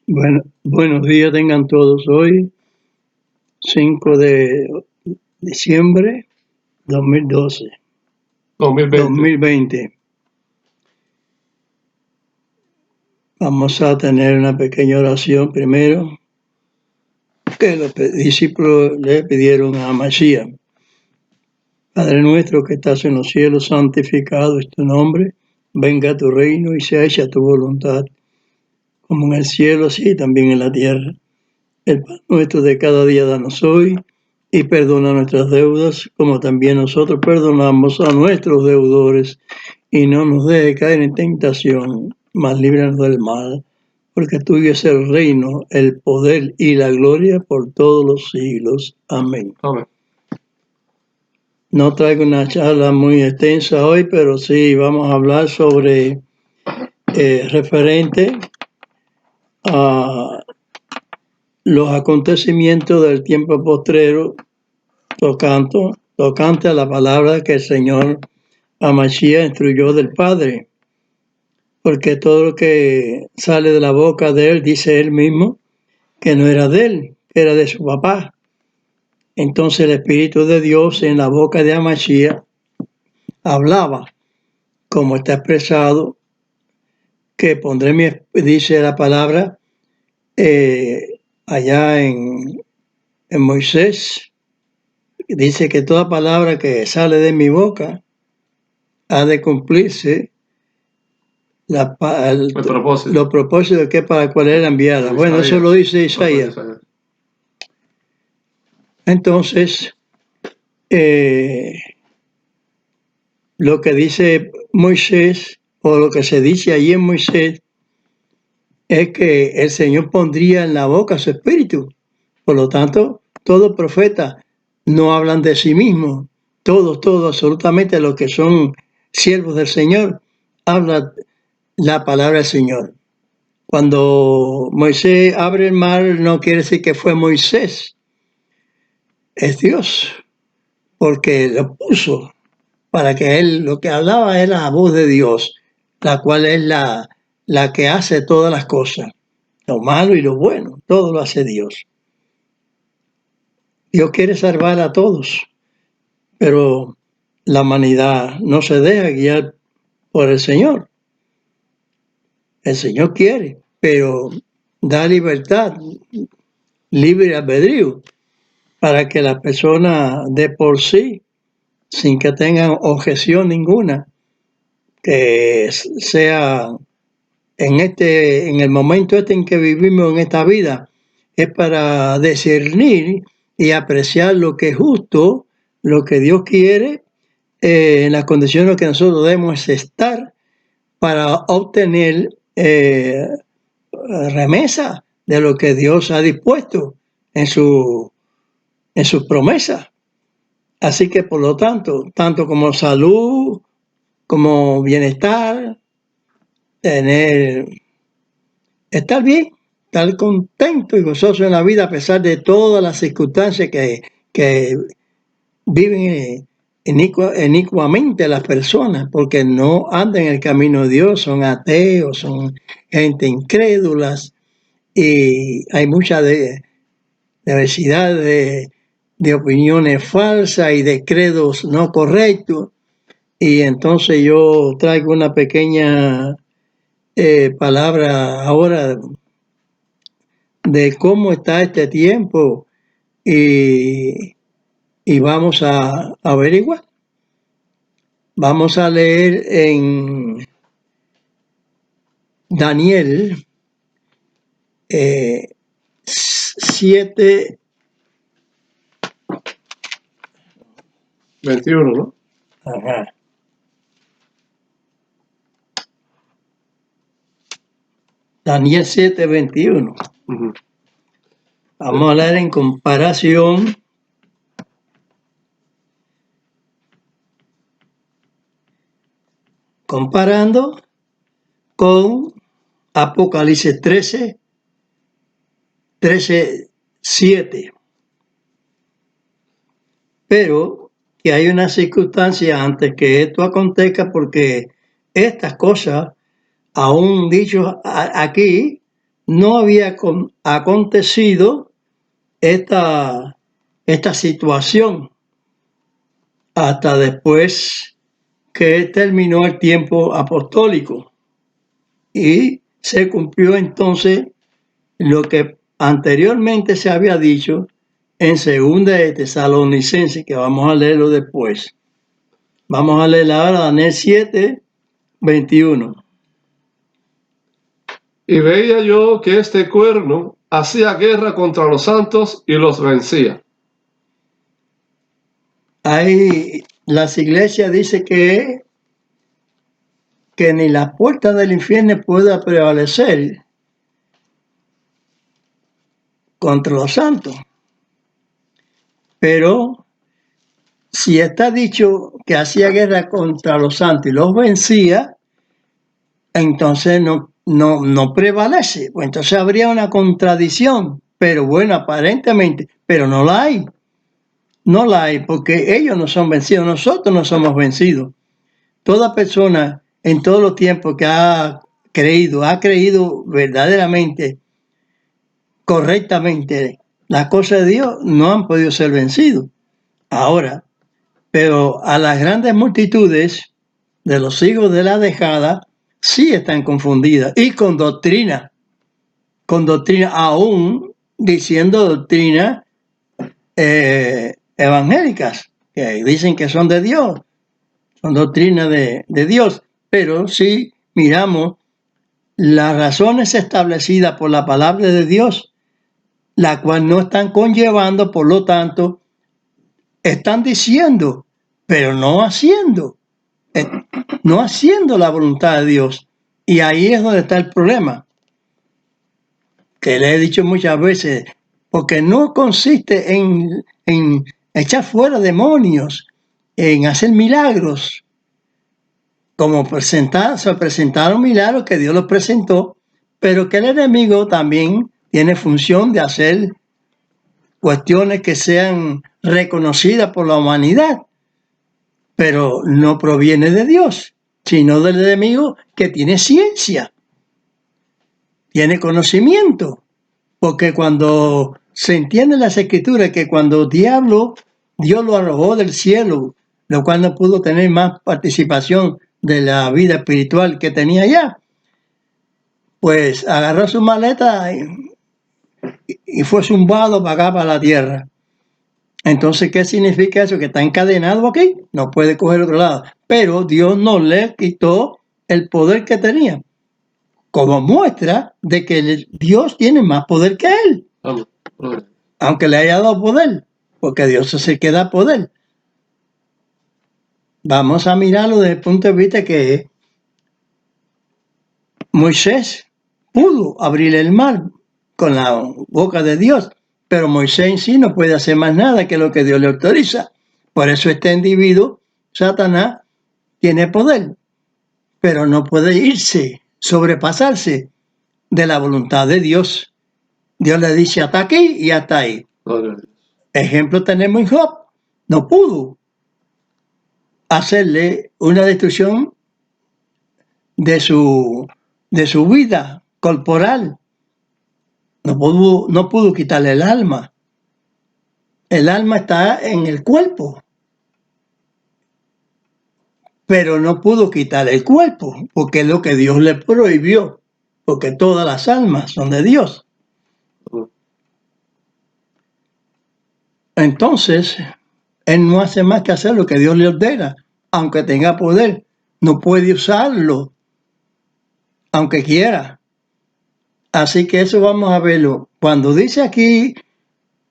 Buenos días tengan todos hoy, 5 de diciembre 2012, 2020. Vamos a tener una pequeña oración primero que los discípulos le pidieron a Mashiach. Padre nuestro que estás en los cielos, santificado es tu nombre, venga tu reino y sea hecha tu voluntad, como en el cielo, así también en la tierra. El pan nuestro de cada día danos hoy, y perdona nuestras deudas, como también nosotros perdonamos a nuestros deudores, y no nos dejes caer en tentación, mas líbranos del mal, porque tuyo es el reino, el poder y la gloria por todos los siglos. Amén. Amén. No traigo una charla muy extensa hoy, pero sí vamos a hablar sobre referente a los acontecimientos del tiempo postrero, tocante a la palabra que el Señor Mashiach instruyó del Padre, porque todo lo que sale de la boca de él, dice él mismo, que no era de él, era de su papá. Entonces el Espíritu de Dios en la boca de Mashiach hablaba, como está expresado, que pondré dice la palabra allá en Moisés, dice que toda palabra que sale de mi boca ha de cumplirse los propósitos que para cual era enviada. Bueno, eso lo dice Isaías. Entonces, lo que dice Moisés, o lo que se dice allí en Moisés, es que el Señor pondría en la boca su espíritu. Por lo tanto, todo profeta no hablan de sí mismos. Todos, absolutamente los que son siervos del Señor, hablan la palabra del Señor. Cuando Moisés abre el mar, no quiere decir que fue Moisés, es Dios, porque lo puso para que él, lo que hablaba era la voz de Dios, la cual es la que hace todas las cosas, lo malo y lo bueno, todo lo hace Dios. Dios quiere salvar a todos, pero la humanidad no se deja guiar por el Señor. El Señor quiere, pero da libertad, libre albedrío, para que la persona de por sí, sin que tengan objeción ninguna, que sea en el momento en que vivimos en esta vida, es para discernir y apreciar lo que es justo, lo que Dios quiere, en las condiciones que nosotros debemos estar para obtener remesa de lo que Dios ha dispuesto en sus promesas. Así que, por lo tanto como salud, como bienestar, estar bien, estar contento y gozoso en la vida a pesar de todas las circunstancias que viven inicuamente las personas, porque no andan en el camino de Dios, son ateos, son gente incrédulas, y hay mucha diversidad de opiniones falsas y de credos no correctos. Y entonces yo traigo una pequeña palabra ahora de cómo está este tiempo y vamos a averiguar. Vamos a leer en Daniel 7, 21, ¿no? Ajá. Daniel 7, 21. Uh-huh. Vamos a leer en comparación comparando con Apocalipsis 13, 7. Pero que hay una circunstancia antes que esto acontezca, porque estas cosas, aún dicho aquí, no había acontecido esta situación hasta después que terminó el tiempo apostólico y se cumplió entonces lo que anteriormente se había dicho en 2 de Tesalonicenses, que vamos a leerlo después. Vamos a leer ahora Daniel 7, 21. Y veía yo que este cuerno hacía guerra contra los santos y los vencía. Ahí las iglesias dicen que ni la puerta del infierno pueda prevalecer contra los santos. Pero si está dicho que hacía guerra contra los santos y los vencía, entonces no prevalece. Pues entonces habría una contradicción, pero bueno, aparentemente, pero no la hay. No la hay, porque ellos no son vencidos, nosotros no somos vencidos. Toda persona en todos los tiempos que ha creído verdaderamente, correctamente las cosas de Dios, no han podido ser vencidos. Ahora, pero a las grandes multitudes de los hijos de la dejada sí están confundidas y con doctrina aún diciendo doctrina evangélicas, que dicen que son de Dios, son doctrinas de Dios, pero si miramos las razones establecidas por la palabra de Dios, la cual no están conllevando, por lo tanto, están diciendo, pero no haciendo la voluntad de Dios. Y ahí es donde está el problema, que le he dicho muchas veces, porque no consiste en echar fuera demonios, en hacer milagros, como se presentaron milagros que Dios los presentó, pero que el enemigo también tiene función de hacer cuestiones que sean reconocidas por la humanidad, pero no proviene de Dios, sino del enemigo que tiene ciencia, tiene conocimiento, porque cuando se entiende en las escrituras que cuando Dios lo arrojó del cielo, lo cual no pudo tener más participación de la vida espiritual que tenía ya, pues agarró su maleta y fue zumbado para acá, para la tierra. Entonces, ¿qué significa eso? Que está encadenado aquí, no puede coger otro lado. Pero Dios no le quitó el poder que tenía, como muestra de que Dios tiene más poder que él. Aunque le haya dado poder, porque Dios es el que da poder. Vamos a mirarlo desde el punto de vista que Moisés pudo abrir el mar con la boca de Dios, pero Moisés en sí no puede hacer más nada que lo que Dios le autoriza. Por eso este individuo, Satanás, tiene poder, pero no puede irse, sobrepasarse de la voluntad de Dios. Dios le dice hasta aquí y hasta ahí. Ejemplo tenemos en Job, no pudo hacerle una destrucción de su vida corporal. No pudo quitarle el alma. El alma está en el cuerpo, pero no pudo quitarle el cuerpo, porque es lo que Dios le prohibió, porque todas las almas son de Dios. Entonces, él no hace más que hacer lo que Dios le ordena, aunque tenga poder, no puede usarlo, aunque quiera. Así que eso vamos a verlo. Cuando dice aquí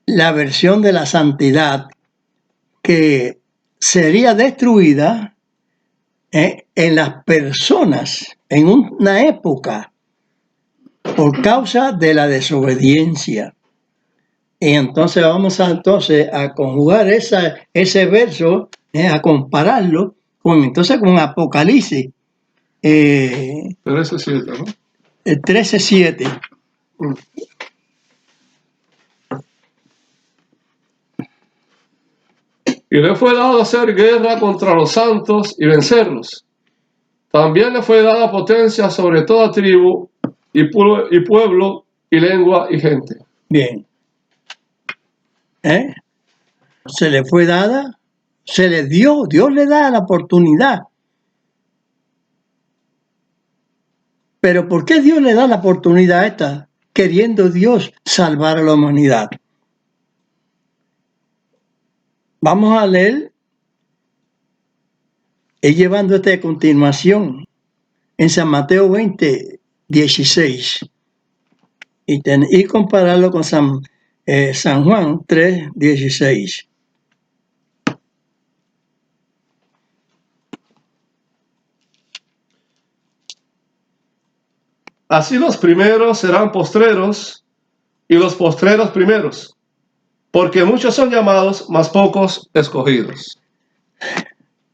la versión de la santidad, que sería destruida en las personas, en una época, por causa de la desobediencia. Y entonces vamos a conjugar ese verso, a compararlo con Apocalipsis 13:7, ¿no? 13:7. Y le fue dado hacer guerra contra los santos y vencerlos. También le fue dada potencia sobre toda tribu y pueblo y lengua y gente. Bien. Se le fue dada, se le dio, Dios le da la oportunidad. Pero ¿por qué Dios le da la oportunidad esta? Queriendo Dios salvar a la humanidad. Vamos a leer y llevando esta a continuación en San Mateo 20, 16 y compararlo con San Juan 3, 16. Así los primeros serán postreros y los postreros primeros, porque muchos son llamados, mas pocos escogidos.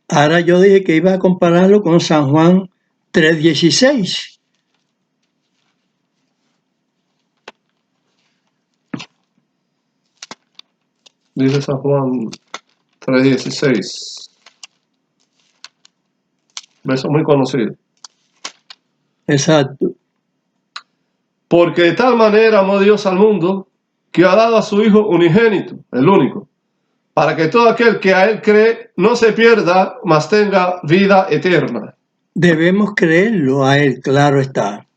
Ahora yo dije que iba a compararlo con San Juan 3, 16. Dice San Juan 3:16. Verso muy conocido. Exacto. Porque de tal manera amó Dios al mundo, que ha dado a su Hijo unigénito, el único, para que todo aquel que a Él cree no se pierda, mas tenga vida eterna. Debemos creerlo a Él, claro está.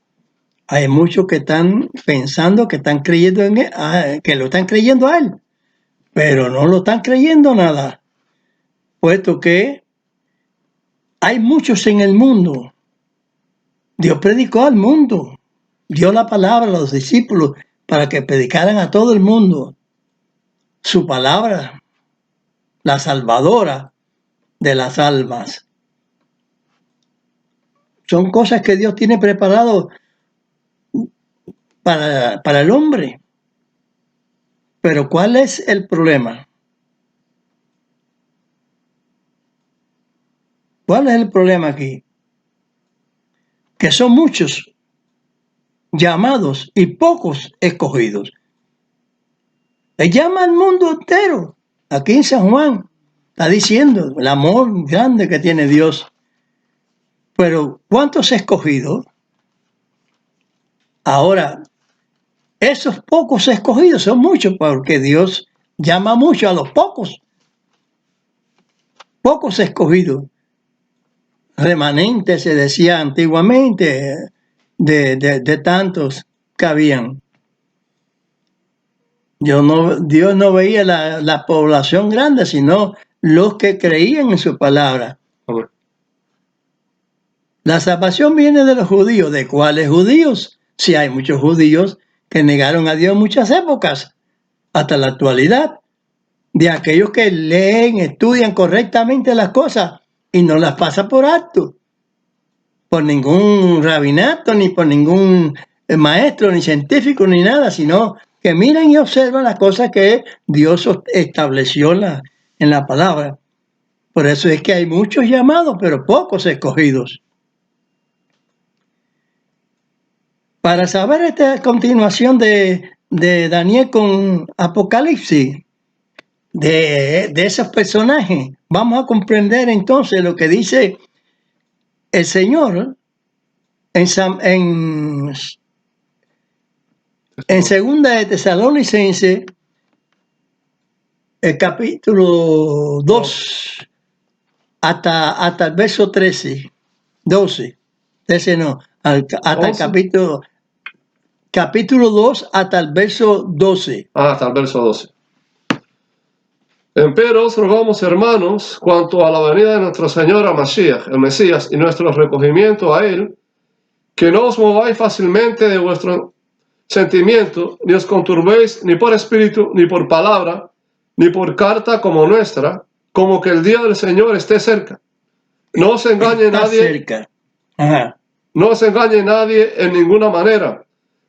Hay muchos que están pensando que están creyendo en Él, que lo están creyendo a Él, pero no lo están creyendo nada, puesto que hay muchos en el mundo. Dios predicó al mundo, dio la palabra a los discípulos para que predicaran a todo el mundo su palabra, la salvadora de las almas. Son cosas que Dios tiene preparado para el hombre. Pero ¿cuál es el problema? ¿Cuál es el problema aquí? Que son muchos llamados y pocos escogidos. Le llama al mundo entero. Aquí en San Juan está diciendo el amor grande que tiene Dios. Pero ¿cuántos escogidos? Ahora, esos pocos escogidos son muchos porque Dios llama mucho a los pocos. Pocos escogidos. Remanentes se decía antiguamente de tantos que habían. Dios no veía la población grande, sino los que creían en su palabra. Amén. La salvación viene de los judíos. ¿De cuáles judíos? Si hay muchos judíos que negaron a Dios en muchas épocas, hasta la actualidad. De aquellos que leen, estudian correctamente las cosas y no las pasan por alto. Por ningún rabinato, ni por ningún maestro, ni científico, ni nada, sino que miran y observan las cosas que Dios estableció en la palabra. Por eso es que hay muchos llamados, pero pocos escogidos. Para saber esta continuación de Daniel con Apocalipsis, de esos personajes, vamos a comprender entonces lo que dice el Señor en segunda de Tesalonicenses, el capítulo 2, hasta el verso 13, 12. Ese no, hasta el capítulo 2 hasta el verso 12. Hasta el verso 12. Empero os rogamos, hermanos, cuanto a la venida de nuestro Señor Mashiach, el Mesías, y nuestro recogimiento a Él, que no os mováis fácilmente de vuestro sentimiento, ni os conturbéis ni por espíritu, ni por palabra, ni por carta como nuestra, como que el día del Señor esté cerca. No os engañe nadie. Cerca. Ajá. No os engañe nadie en ninguna manera,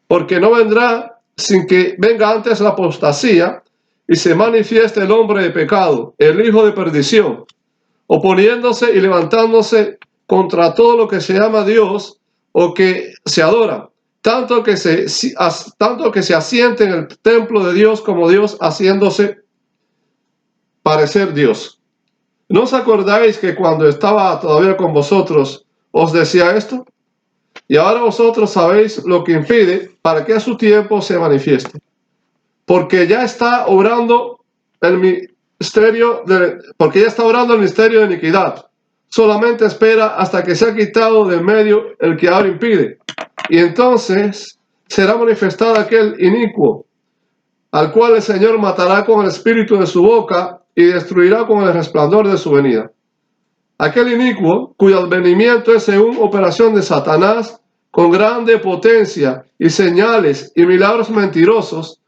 porque no vendrá sin que venga antes la apostasía y se manifieste el hombre de pecado, el hijo de perdición, oponiéndose y levantándose contra todo lo que se llama Dios o que se adora, tanto que se asiente en el templo de Dios como Dios, haciéndose parecer Dios. ¿No os acordáis que cuando estaba todavía con vosotros os decía esto? Y ahora vosotros sabéis lo que impide para que a su tiempo se manifieste. Porque ya está obrando el misterio de iniquidad. Solamente espera hasta que sea quitado del medio el que ahora impide. Y entonces será manifestado aquel inicuo, al cual el Señor matará con el espíritu de su boca y destruirá con el resplandor de su venida. Aquel inicuo, cuyo advenimiento es según operación de Satanás, con grande potencia y señales y milagros mentirosos,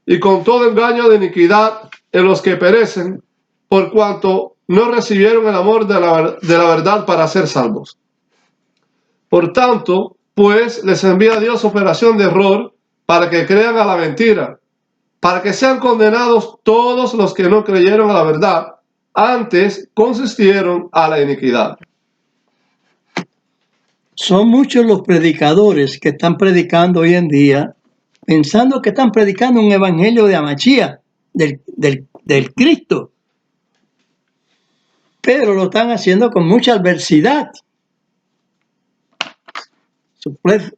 y con todo engaño de iniquidad en los que perecen, por cuanto no recibieron el amor de la verdad para ser salvos. Por tanto, pues les envía Dios operación de error para que crean a la mentira, para que sean condenados todos los que no creyeron a la verdad, antes consistieron a la iniquidad. Son muchos los predicadores que están predicando hoy en día, pensando que están predicando un evangelio de Amachía, del Cristo, pero lo están haciendo con mucha adversidad,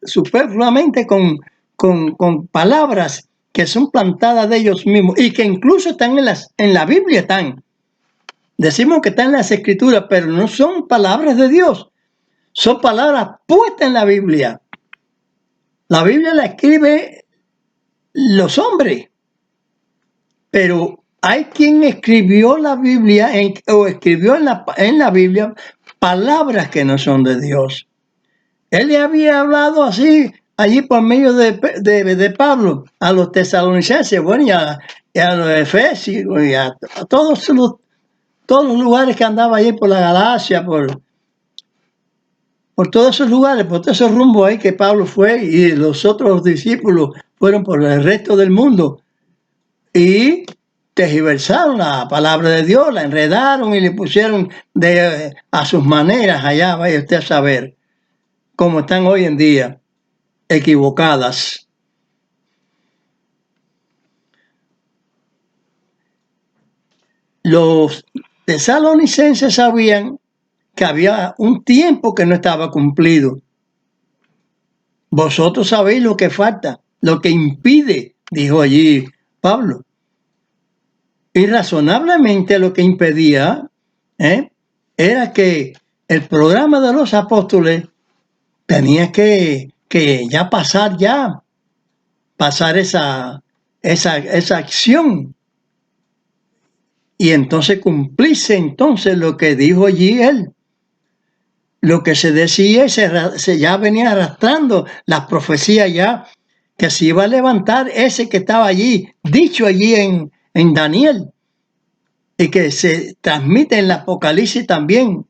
superfluamente con palabras que son plantadas de ellos mismos y que incluso están en la Biblia. Decimos que están en las Escrituras, pero no son palabras de Dios, son palabras puestas en la Biblia. La Biblia la escribe los hombres, pero hay quien escribió la Biblia o escribió en la Biblia palabras que no son de Dios. Él le había hablado así allí por medio de Pablo a los tesalonicenses, bueno, y a los efesios, y a todos los lugares que andaba allí por la Galacia, por todos esos lugares, por todos esos rumbos ahí que Pablo fue, y los otros discípulos fueron por el resto del mundo. Y tergiversaron la palabra de Dios, la enredaron y le pusieron a sus maneras allá, vaya usted a saber, como están hoy en día, equivocadas. Los tesalonicenses sabían que había un tiempo que no estaba cumplido. Vosotros sabéis lo que falta, lo que impide, dijo allí Pablo. Y razonablemente lo que impedía era que el programa de los apóstoles tenía que ya pasar esa acción. Y entonces cumplirse entonces lo que dijo allí él. Lo que se decía y se ya venía arrastrando las profecías ya, que se iba a levantar ese que estaba allí, dicho allí en Daniel, y que se transmite en el Apocalipsis también,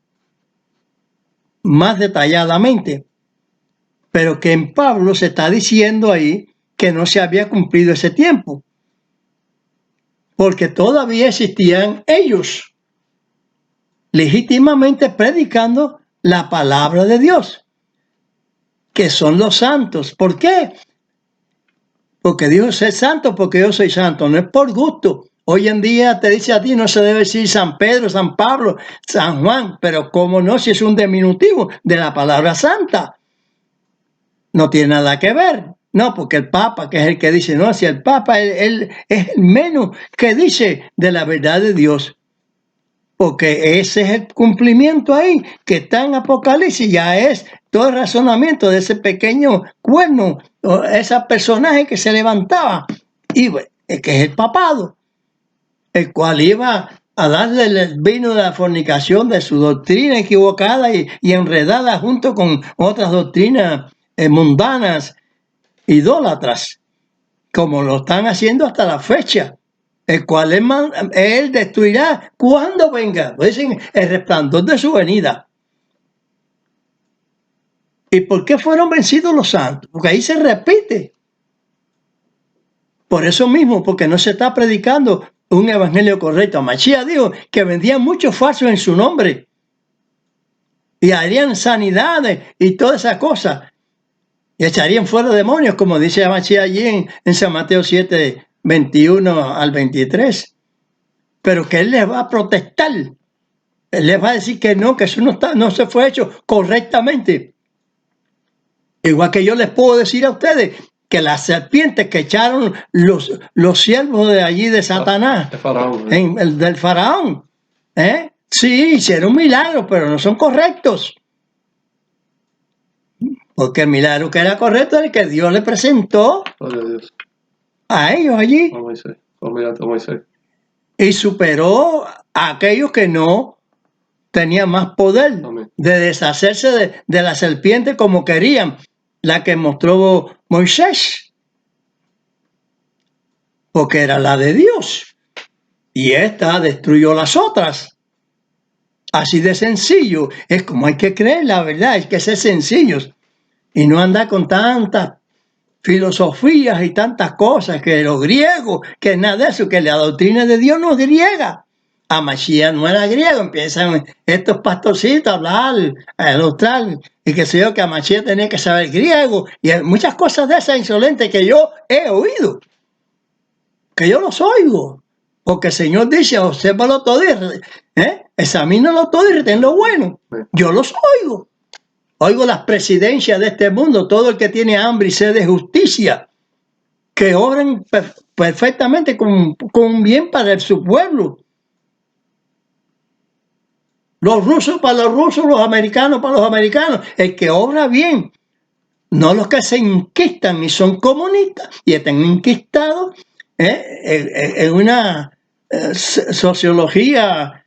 más detalladamente. Pero que en Pablo se está diciendo ahí que no se había cumplido ese tiempo, porque todavía existían ellos legítimamente predicando la palabra de Dios, que son los santos. ¿Por qué? Porque Dios es santo, porque yo soy santo, no es por gusto. Hoy en día te dice a ti, no se debe decir San Pedro, San Pablo, San Juan, pero cómo no, si es un diminutivo de la palabra santa. No tiene nada que ver. No, porque el Papa, que es el que dice, no, si el Papa él es el menos que dice de la verdad de Dios. Porque ese es el cumplimiento ahí, que está en Apocalipsis, ya es todo el razonamiento de ese pequeño cuerno, o ese personaje que se levantaba, y que es el papado, el cual iba a darle el vino de la fornicación de su doctrina equivocada y enredada junto con otras doctrinas mundanas, idólatras, como lo están haciendo hasta la fecha, el cual él destruirá cuando venga, dicen, el resplandor de su venida. ¿Y por qué fueron vencidos los santos? Porque ahí se repite. Por eso mismo, porque no se está predicando un evangelio correcto. Mashiach dijo que vendían muchos falsos en su nombre y harían sanidades y todas esas cosas. Y echarían fuera demonios, como dice Mashiach allí en San Mateo 7, 21 al 23. Pero que él les va a protestar. Él les va a decir que no, que eso no se fue hecho correctamente. Igual que yo les puedo decir a ustedes que las serpientes que echaron los siervos de allí de Satanás, El faraón. del faraón, sí, hicieron milagros, pero no son correctos. Porque el milagro que era correcto es el que Dios le presentó Gloria a Dios. a ellos allí. A Moisés. Olvídate a Moisés. Y superó a aquellos que no tenían más poder Amén. de deshacerse de la serpiente como querían, la que mostró Moisés, porque era la de Dios. Y esta destruyó las otras. Así de sencillo. Es como hay que creer, la verdad, hay que ser sencillos. Y no andar con tantas filosofías y tantas cosas, que los griegos, que nada de eso, que la doctrina de Dios no es griega. A Mashiach no era griego, empiezan estos pastorcitos a hablar, a ilustrar, y que sé yo, que a Mashiach tenía que saber griego, y hay muchas cosas de esas insolentes que yo he oído, que yo los oigo, porque el Señor dice, obsérvalo todo, examínalo todo y retén lo bueno. Yo los oigo. Oigo las presidencias de este mundo, todo el que tiene hambre y sed de justicia, que obran perfectamente con bien para su pueblo. Los rusos para los rusos, los americanos para los americanos. El que obra bien, no los que se enquistan y son comunistas y están enquistados en una sociología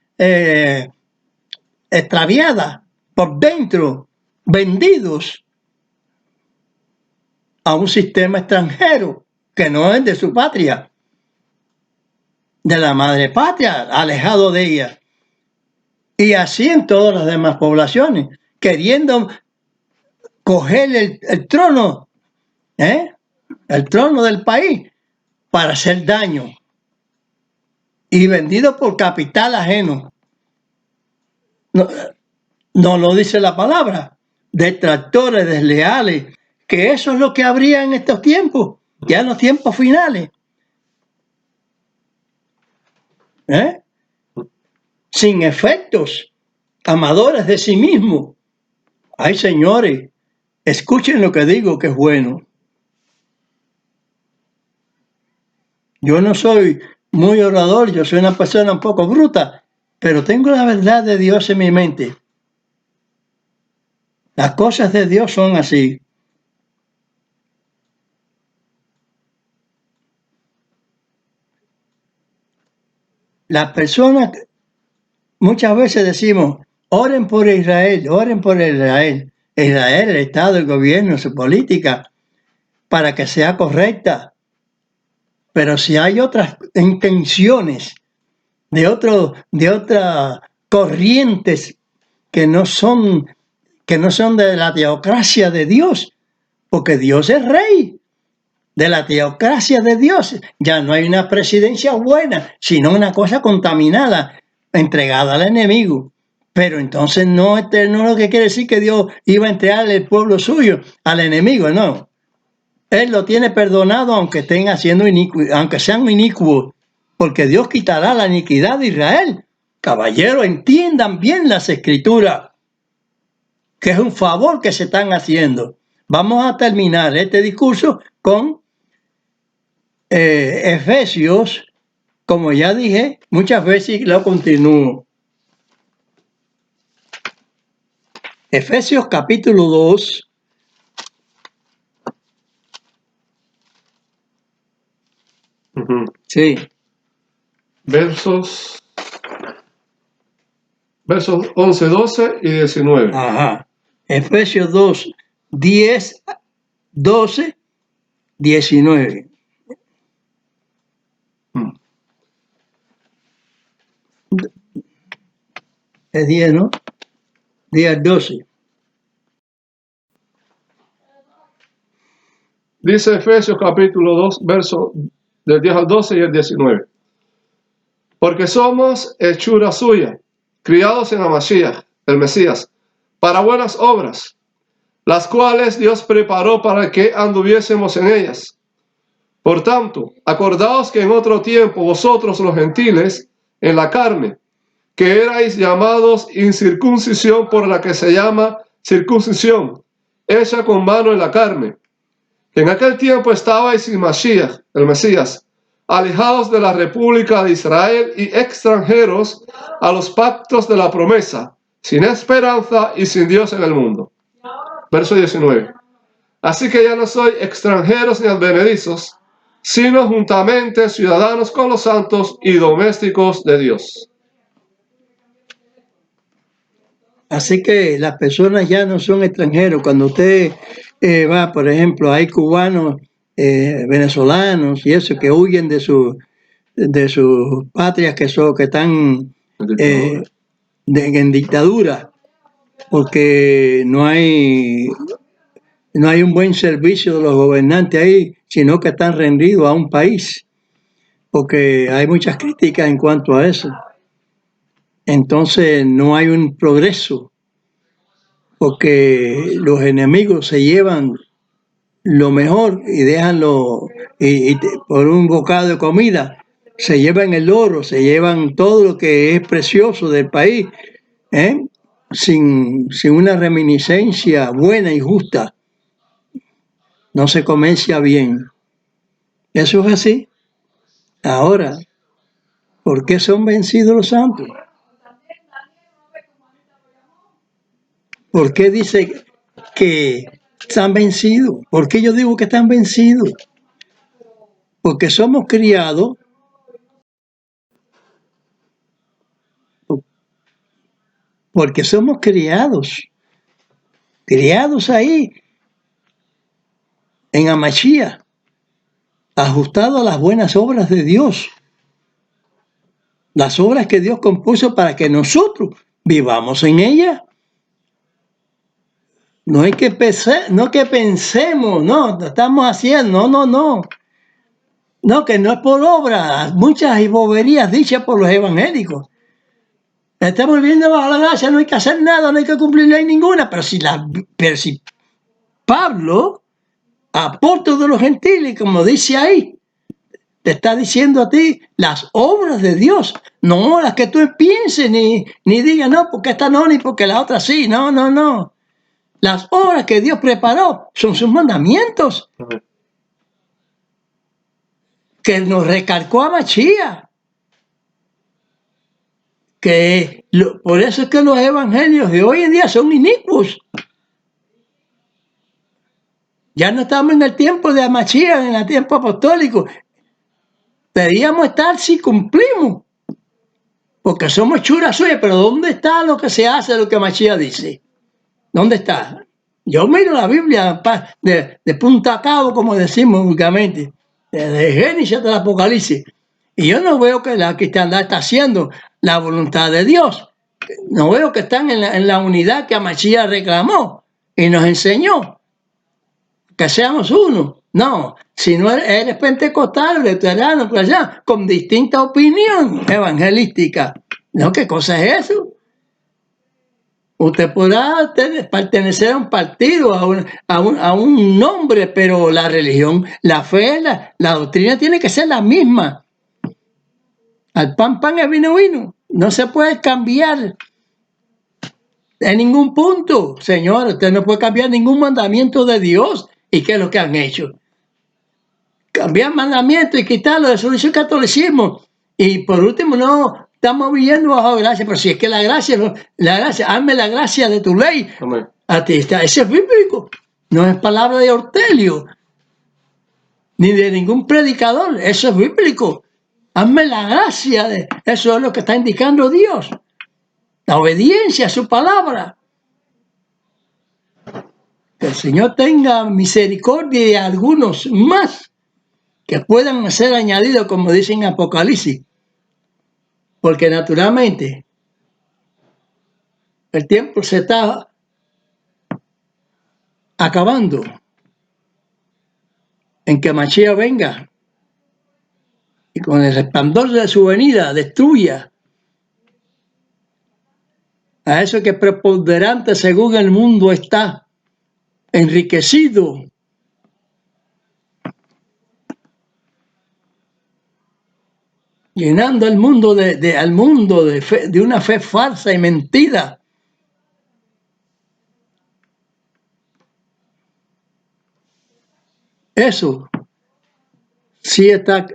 extraviada por dentro, vendidos a un sistema extranjero que no es de su patria, de la madre patria, alejado de ella. Y así en todas las demás poblaciones, queriendo coger el trono, el trono del país para hacer daño, y vendido por capital ajeno. No lo dice la palabra, detractores, desleales, que eso es lo que habría en estos tiempos, ya en los tiempos finales. Sin efectos, amadores de sí mismos. Ay, señores, escuchen lo que digo, que es bueno. Yo no soy muy orador, yo soy una persona un poco bruta, pero tengo la verdad de Dios en mi mente. Las cosas de Dios son así. Las personas, muchas veces decimos, oren por Israel, oren por Israel. Israel, el Estado, el gobierno, su política, para que sea correcta. Pero si hay otras intenciones de otras corrientes que no son de la teocracia de Dios, porque Dios es rey. De la teocracia de Dios ya no hay una presidencia buena, sino una cosa contaminada, entregada al enemigo. Pero entonces no es lo que quiere decir que Dios iba a entregar el pueblo suyo al enemigo, no. Él lo tiene perdonado aunque estén haciendo aunque sean inicuos, porque Dios quitará la iniquidad de Israel. Caballeros, entiendan bien las escrituras, que es un favor que se están haciendo. Vamos a terminar este discurso con Efesios, como ya dije muchas veces, lo continúo. Efesios capítulo 2. Sí. Versos 11, 12 y 19. Ajá. Efesios 2, 10, 12, 19. Es 10, ¿no? 10, 12. Dice Efesios capítulo 2, versos del 10 al 12 y el 19. Porque somos hechura suya, criados en Mashiach, el Mesías, para buenas obras, las cuales Dios preparó para que anduviésemos en ellas. Por tanto, acordaos que en otro tiempo vosotros los gentiles, en la carne, que erais llamados incircuncisión por la que se llama circuncisión, hecha con mano en la carne. En aquel tiempo estabais sin Mashiach, el Mesías, alejados de la República de Israel y extranjeros a los pactos de la promesa, sin esperanza y sin Dios en el mundo. Verso 19. Así que ya no sois extranjeros ni advenedizos, sino juntamente ciudadanos con los santos y domésticos de Dios. Así que las personas ya no son extranjeros. Cuando usted va, por ejemplo, hay cubanos, venezolanos y eso, que huyen de sus patrias que están en dictadura, porque no hay un buen servicio de los gobernantes ahí, sino que están rendidos a un país, porque hay muchas críticas en cuanto a eso. Entonces no hay un progreso, porque los enemigos se llevan lo mejor y dejan por un bocado de comida, se llevan el oro, se llevan todo lo que es precioso del país, sin una reminiscencia buena y justa. No se comercia bien. Eso es así. Ahora, ¿por qué son vencidos los santos? ¿Por qué dice que están vencidos? ¿Por qué yo digo que están vencidos? Porque somos criados ahí en Amachía, ajustados a las buenas obras de Dios, las obras que Dios compuso para que nosotros vivamos en ellas. No es que pensemos, no, estamos haciendo, no, que no es por obra, muchas boberías dichas por los evangélicos. Estamos viviendo bajo la gracia, no hay que hacer nada, no hay que cumplir ley ninguna, pero si Pablo, apóstol de los gentiles, como dice ahí, te está diciendo a ti las obras de Dios, no las que tú pienses ni digas, no, porque esta no, ni porque la otra sí, no. Las obras que Dios preparó son sus mandamientos, que nos recalcó a Mashiach. Por eso es que los evangelios de hoy en día son inicuos. Ya no estamos en el tiempo de Mashiach, en el tiempo apostólico. Deberíamos estar si cumplimos, porque somos churas suyas, pero ¿dónde está lo que se hace, lo que Mashiach dice? ¿Dónde está? Yo miro la Biblia de punta a cabo, como decimos vulgarmente, desde Génesis hasta el Apocalipsis, y yo no veo que la cristiandad está haciendo la voluntad de Dios. No veo que están en la unidad que Mashiach reclamó y nos enseñó, que seamos uno. No, si no eres pentecostal, luterano, con distinta opinión evangelística. No, ¿qué cosa es eso? Usted podrá pertenecer a un partido, a un nombre, pero la religión, la fe, la doctrina tiene que ser la misma. Al pan, al vino. No se puede cambiar en ningún punto, señor. Usted no puede cambiar ningún mandamiento de Dios. ¿Y qué es lo que han hecho? Cambiar mandamientos y quitarlo. Eso dice el catolicismo. Y por último, no estamos viviendo bajo gracia. Pero si es que la gracia, hazme la gracia de tu ley. Amén. A ti está. Ese es bíblico. No es palabra de Ortelio, ni de ningún predicador. Eso es bíblico. Hazme la gracia de eso, es lo que está indicando Dios. La obediencia a su palabra. Que el Señor tenga misericordia de algunos más que puedan ser añadidos, como dice en Apocalipsis. Porque naturalmente el tiempo se está acabando. En que Mashiach venga y con el resplandor de su venida destruya a eso que preponderante según el mundo está, enriquecido, llenando al mundo de una fe falsa y mentira. Eso sí está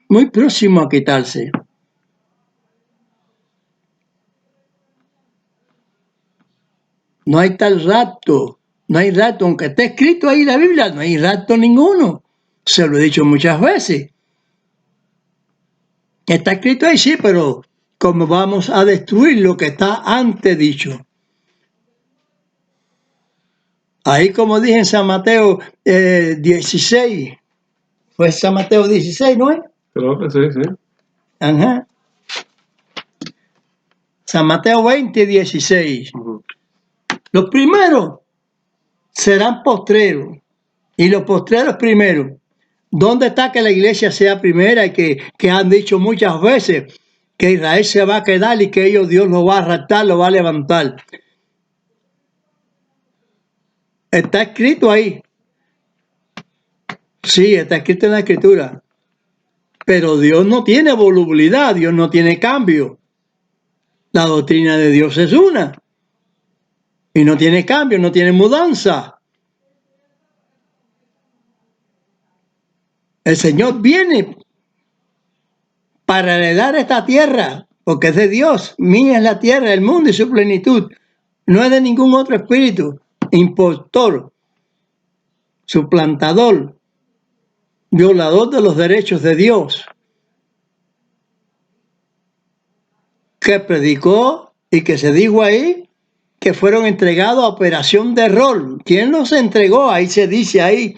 muy próximo a quitarse. No hay tal rapto, no hay rapto, aunque esté escrito ahí en la Biblia, no hay rapto ninguno. Se lo he dicho muchas veces. Está escrito ahí, sí, pero como vamos a destruir lo que está antes dicho. Ahí como dije en San Mateo 16, fue San Mateo 16, ¿no es? Creo que sí, sí. Ajá. San Mateo 20, 16. Los primeros serán postreros y los postreros primeros. ¿Dónde está que la iglesia sea primera y que han dicho muchas veces que Israel se va a quedar y que Dios lo va a raptar, lo va a levantar? Está escrito ahí. Sí, está escrito en la escritura. Pero Dios no tiene volubilidad, Dios no tiene cambio. La doctrina de Dios es una. Y no tiene cambio, no tiene mudanza. El Señor viene para heredar esta tierra, porque es de Dios. Mía es la tierra, el mundo y su plenitud. No es de ningún otro espíritu, impostor, suplantador, violador de los derechos de Dios, que predicó y que se dijo ahí que fueron entregados a operación de rol. ¿Quién los entregó? Ahí se dice ahí,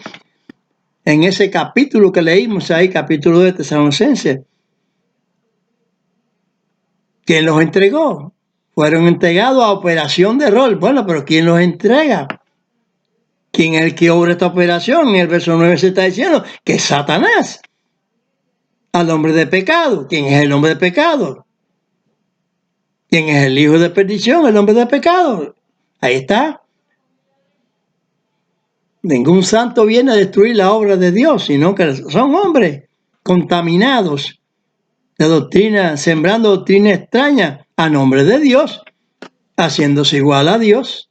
en ese capítulo que leímos ahí, capítulo de Tesalonicenses. ¿Quién los entregó? Fueron entregados a operación de rol. Bueno, pero ¿quién los entrega? ¿Quién es el que obra esta operación? En el verso 9 se está diciendo que es Satanás, al hombre de pecado. ¿Quién es el hombre de pecado? ¿Quién es el hijo de perdición? El hombre de pecado. Ahí está. Ningún santo viene a destruir la obra de Dios, sino que son hombres contaminados de doctrina, sembrando doctrina extraña a nombre de Dios, haciéndose igual a Dios.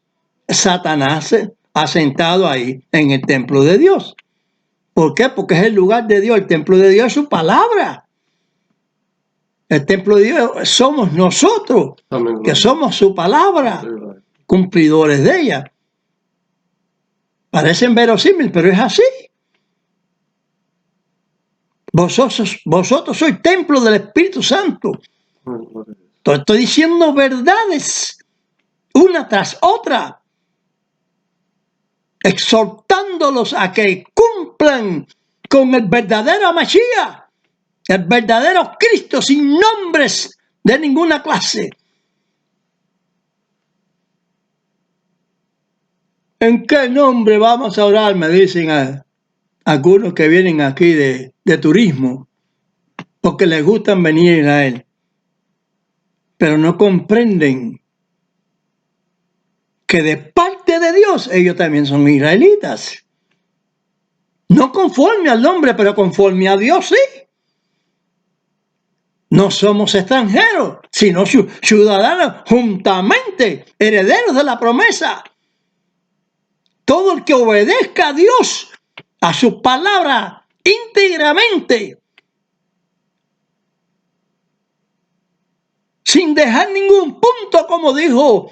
Satanás asentado ahí en el templo de Dios. ¿Por qué? Porque es el lugar de Dios. El templo de Dios es su palabra. El templo de Dios somos nosotros, Amén. que somos su palabra, cumplidores de ella. Parecen verosímiles, pero es así. Vosotros sois templo del Espíritu Santo. Estoy diciendo verdades, una tras otra, exhortándolos a que cumplan con el verdadero Mashiach, el verdadero Cristo, sin nombres de ninguna clase. ¿En qué nombre vamos a orar? Me dicen a algunos que vienen aquí de turismo, porque les gustan venir a Israel, pero no comprenden que de parte de Dios ellos también son israelitas. No conforme al nombre, pero conforme a Dios sí. No somos extranjeros, sino ciudadanos juntamente, herederos de la promesa. Todo el que obedezca a Dios, a su palabra íntegramente, sin dejar ningún punto, como dijo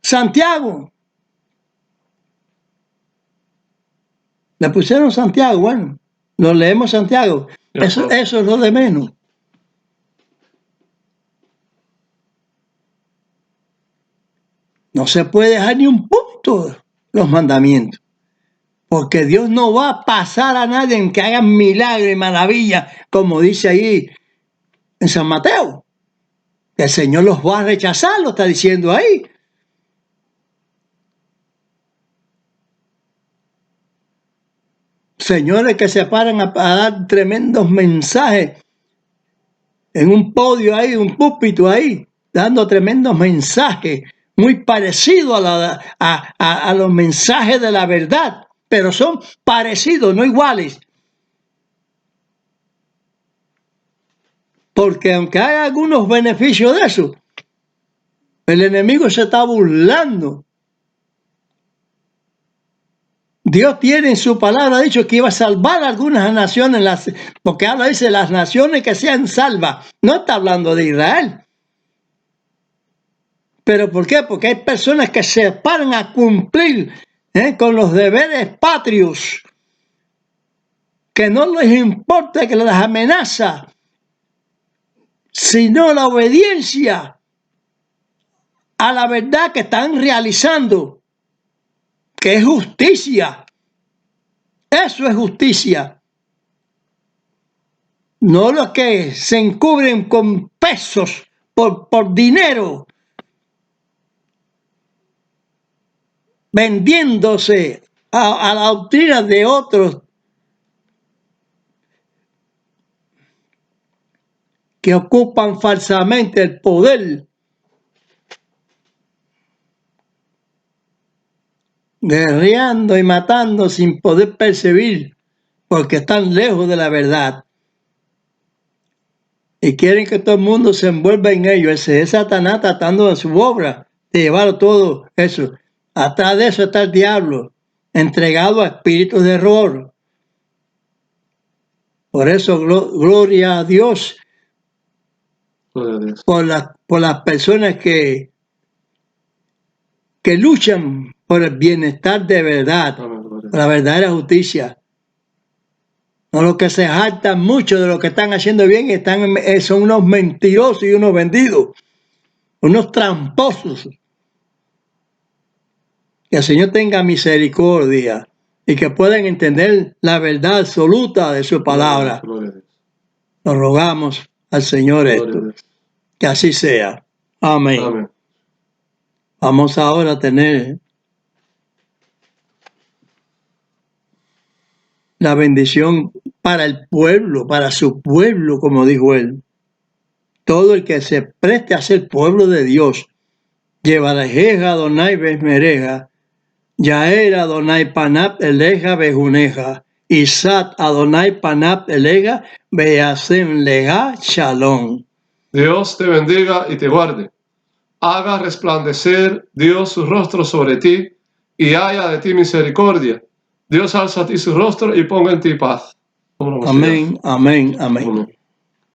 Santiago. Le pusieron Santiago, bueno, lo leemos Santiago. Eso es lo de menos. No se puede dejar ni un punto los mandamientos, porque Dios no va a pasar a nadie en que hagan milagros y maravillas, como dice ahí en San Mateo. El Señor los va a rechazar, lo está diciendo ahí. Señores que se paran a dar tremendos mensajes en un podio ahí, un púlpito ahí, dando tremendos mensajes, muy parecidos a los mensajes de la verdad, pero son parecidos, no iguales. Porque aunque hay algunos beneficios de eso, el enemigo se está burlando Dios tiene en su palabra dicho que iba a salvar a algunas naciones, porque ahora dice las naciones que sean salvas. No está hablando de Israel. ¿Pero por qué? Porque hay personas que se paran a cumplir con los deberes patrios, que no les importa que las amenaza, sino la obediencia a la verdad que están realizando, que es justicia. Eso es justicia. No los que se encubren con pesos por dinero, vendiéndose a la doctrina de otros que ocupan falsamente el poder, guerreando y matando sin poder percibir, porque están lejos de la verdad. Y quieren que todo el mundo se envuelva en ello. Ese es Satanás tratando de su obra, de llevar todo eso. Atrás de eso está el diablo, entregado a espíritus de error. Por eso, gloria a Dios por las personas que luchan por el bienestar de verdad, por la verdadera justicia. No los que se jactan mucho de lo que están haciendo bien, son unos mentirosos y unos vendidos, unos tramposos. Que el Señor tenga misericordia y que puedan entender la verdad absoluta de su palabra. Lo rogamos al Señor esto. Que así sea. Amén. Amén. Vamos ahora a tener la bendición para el pueblo, para su pueblo, como dijo él. Todo el que se preste a ser pueblo de Dios, llevarejeja Adonai besmereja, Yaer Adonai panap eleja bejuneja, Isat Adonai panap eleja beasem leja shalom. Dios te bendiga y te guarde. Haga resplandecer Dios su rostro sobre ti y haya de ti misericordia. Dios alza a ti su rostro y ponga en ti paz. Amén, amén, amén.